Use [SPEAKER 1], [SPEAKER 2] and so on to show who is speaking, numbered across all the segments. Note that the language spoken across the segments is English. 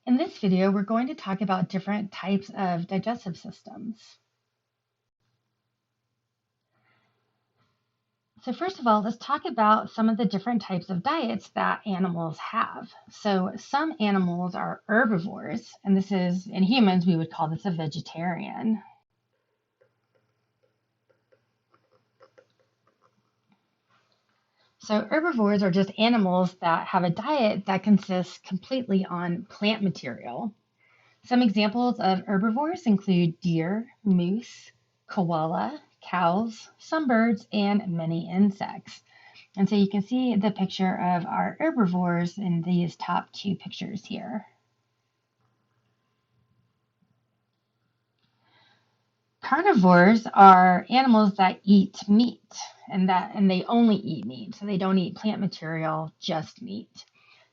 [SPEAKER 1] In this video, we're going to talk about different types of digestive systems. So first of all, let's talk about some of the different types of diets that animals have. So some animals are herbivores, and this is, in humans, we would call this a vegetarian. So herbivores are just animals that have a diet that consists completely on plant material. Some examples of herbivores include deer, moose, koala, cows, some birds, and many insects. And so you can see the picture of our herbivores in these top two pictures here. Carnivores are animals that eat meat and they only eat meat. So they don't eat plant material, just meat.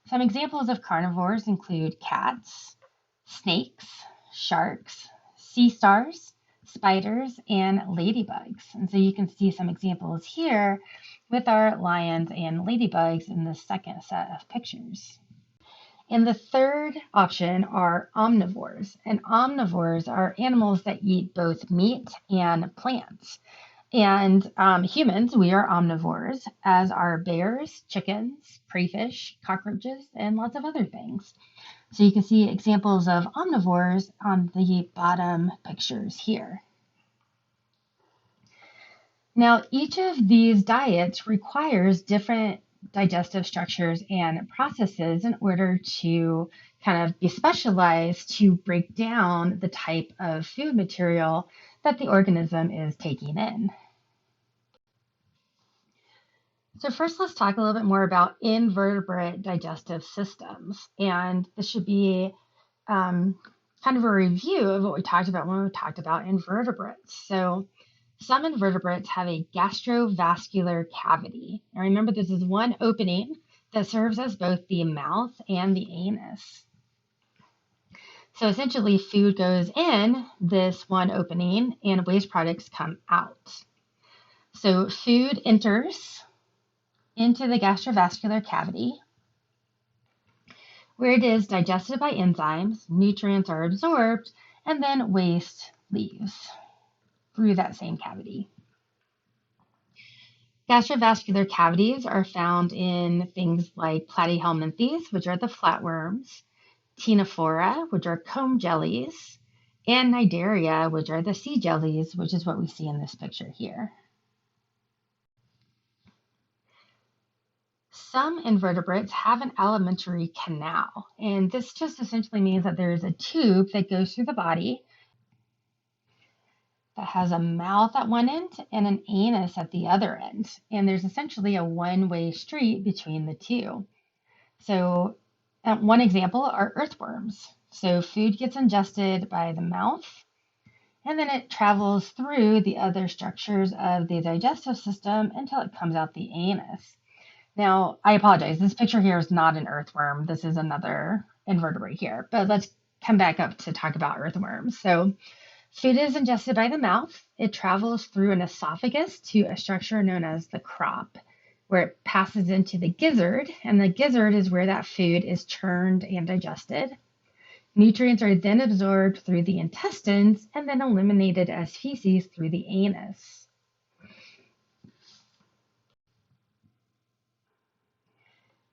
[SPEAKER 1] Some examples of carnivores include cats, snakes, sharks, sea stars, spiders, and ladybugs. And so you can see some examples here with our lions and ladybugs in the second set of pictures. And the third option are omnivores. And omnivores are animals that eat both meat and plants. And humans, we are omnivores, as are bears, chickens, crayfish, cockroaches, and lots of other things. So you can see examples of omnivores on the bottom pictures here. Now, each of these diets requires different digestive structures and processes in order to kind of be specialized to break down the type of food material that the organism is taking in. So first, let's talk a little bit more about invertebrate digestive systems. And this should be kind of a review of what we talked about when we talked about invertebrates. So some invertebrates have a gastrovascular cavity. And remember, this is one opening that serves as both the mouth and the anus. So essentially, food goes in this one opening and waste products come out. So food enters into the gastrovascular cavity, where it is digested by enzymes, nutrients are absorbed, and then waste leaves through that same cavity. Gastrovascular cavities are found in things like platyhelminthes, which are the flatworms, ctenophora, which are comb jellies, and cnidaria, which are the sea jellies, which is what we see in this picture here. Some invertebrates have an alimentary canal, and this just essentially means that there is a tube that goes through the body that has a mouth at one end and an anus at the other end. And there's essentially a one-way street between the two. So one example are earthworms. So food gets ingested by the mouth, and then it travels through the other structures of the digestive system until it comes out the anus. Now, I apologize. This picture here is not an earthworm. This is another invertebrate here. But let's come back up to talk about earthworms. So food is ingested by the mouth. It travels through an esophagus to a structure known as the crop, where it passes into the gizzard. And the gizzard is where that food is churned and digested. Nutrients are then absorbed through the intestines and then eliminated as feces through the anus.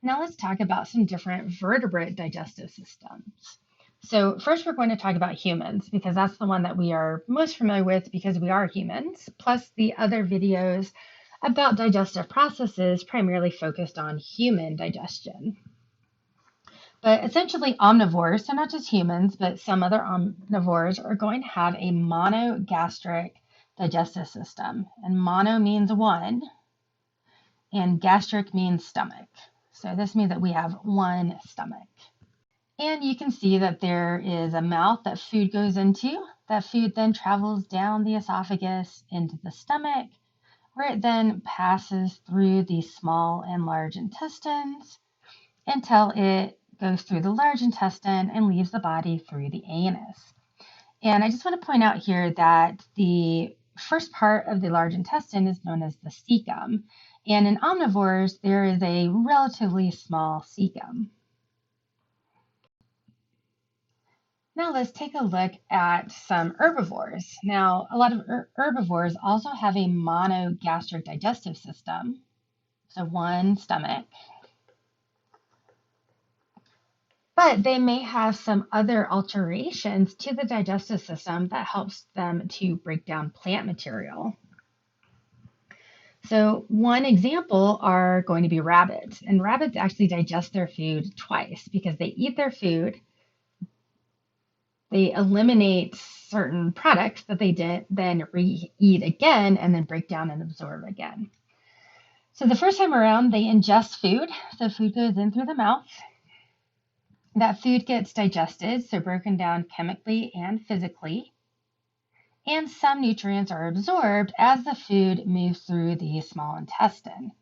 [SPEAKER 1] Now let's talk about some different vertebrate digestive systems. So first we're going to talk about humans because that's the one that we are most familiar with because we are humans, plus the other videos about digestive processes primarily focused on human digestion. But essentially omnivores, so not just humans, but some other omnivores are going to have a monogastric digestive system. And mono means one, and gastric means stomach. So this means that we have one stomach. And you can see that there is a mouth that food goes into. That food then travels down the esophagus into the stomach, where it then passes through the small and large intestines until it goes through the large intestine and leaves the body through the anus. And I just want to point out here that the first part of the large intestine is known as the cecum. And in omnivores, there is a relatively small cecum. Now let's take a look at some herbivores. Now, a lot of herbivores also have a monogastric digestive system, so one stomach, but they may have some other alterations to the digestive system that helps them to break down plant material. So one example are going to be rabbits, and rabbits actually digest their food twice because they eat their food, they eliminate certain products that they then re-eat again and then break down and absorb again. So the first time around, they ingest food. So food goes in through the mouth. That food gets digested, so broken down chemically and physically. And some nutrients are absorbed as the food moves through the small intestine.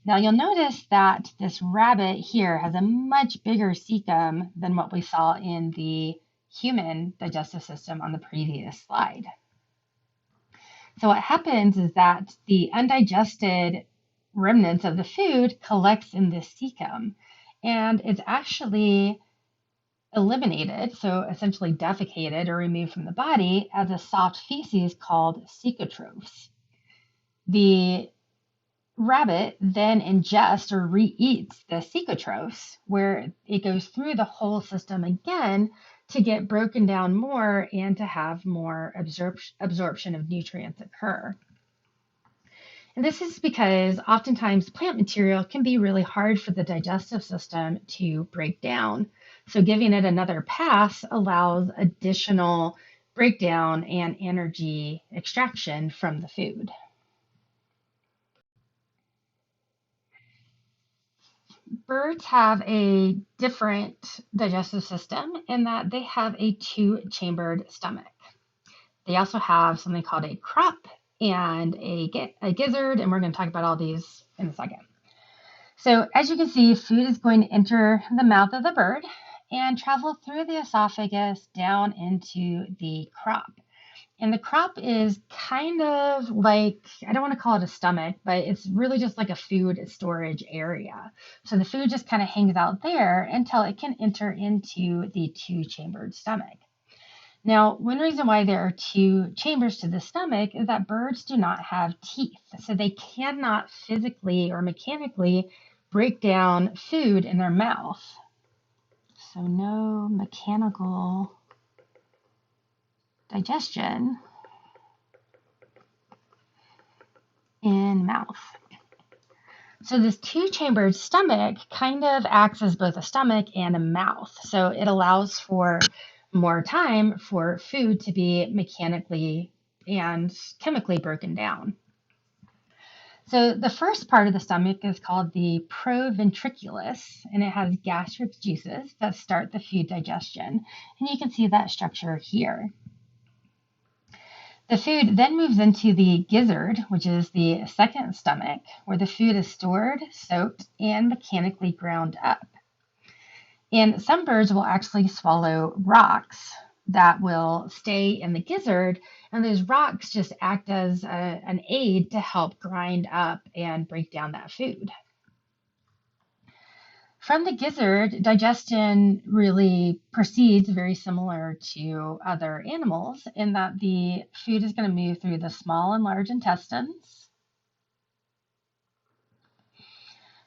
[SPEAKER 1] Now you'll notice that this rabbit here has a much bigger cecum than what we saw in the human digestive system on the previous slide. So what happens is that the undigested remnants of the food collects in this cecum, and it's actually eliminated, so essentially defecated or removed from the body as a soft feces called cecotrophs. The rabbit then ingests or re-eats the cecotrophs, where it goes through the whole system again to get broken down more and to have more absorption of nutrients occur. And this is because oftentimes plant material can be really hard for the digestive system to break down. So giving it another pass allows additional breakdown and energy extraction from the food. Birds have a different digestive system in that they have a two-chambered stomach. They also have something called a crop and a gizzard, and we're going to talk about all these in a second. So as you can see, food is going to enter the mouth of the bird and travel through the esophagus down into the crop. And the crop is kind of like, I don't want to call it a stomach, but it's really just like a food storage area. So the food just kind of hangs out there until it can enter into the two-chambered stomach. Now, one reason why there are two chambers to the stomach is that birds do not have teeth. So they cannot physically or mechanically break down food in their mouth. So no mechanical digestion in mouth. So this two-chambered stomach kind of acts as both a stomach and a mouth. So it allows for more time for food to be mechanically and chemically broken down. So the first part of the stomach is called the proventriculus, and it has gastric juices that start the food digestion. And you can see that structure here. The food then moves into the gizzard, which is the second stomach, where the food is stored, soaked, and mechanically ground up. And some birds will actually swallow rocks that will stay in the gizzard, and those rocks just act as an aid to help grind up and break down that food. From the gizzard, digestion really proceeds very similar to other animals in that the food is going to move through the small and large intestines,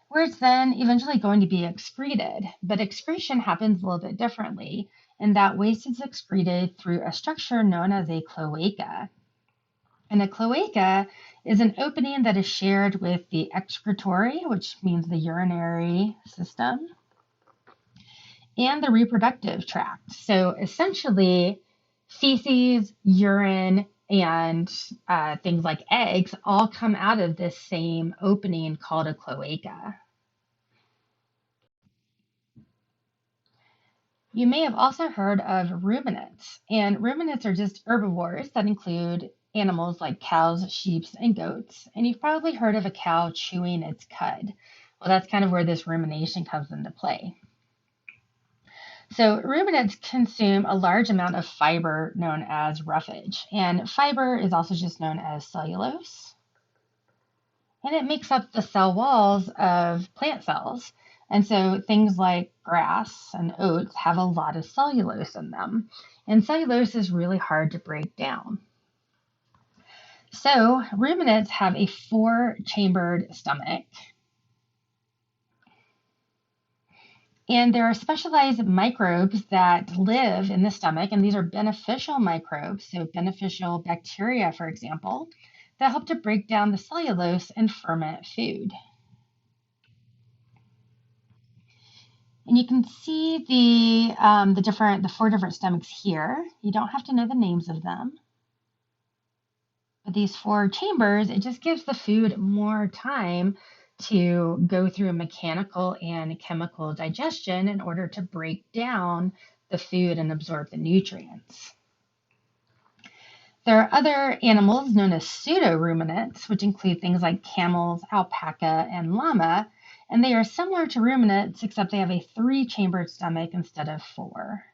[SPEAKER 1] where it's then eventually going to be excreted. But excretion happens a little bit differently, in that waste is excreted through a structure known as a cloaca. And a cloaca is an opening that is shared with the excretory, which means the urinary system, and the reproductive tract. So essentially, feces, urine, and things like eggs all come out of this same opening called a cloaca. You may have also heard of ruminants, and ruminants are just herbivores that include animals like cows, sheep, and goats. And you've probably heard of a cow chewing its cud. Well, that's kind of where this rumination comes into play. So ruminants consume a large amount of fiber known as roughage, and fiber is also just known as cellulose. And it makes up the cell walls of plant cells, And so things like grass and oats have a lot of cellulose in them. And cellulose is really hard to break down. So ruminants have a four-chambered stomach. And there are specialized microbes that live in the stomach, and these are beneficial microbes, so beneficial bacteria, for example, that help to break down the cellulose and ferment food. And you can see the four different stomachs here. You don't have to know the names of them. But these four chambers, it just gives the food more time to go through a mechanical and chemical digestion in order to break down the food and absorb the nutrients. There are other animals known as pseudo-ruminants, which include things like camels, alpaca, and llama, and they are similar to ruminants except they have a three-chambered stomach instead of four.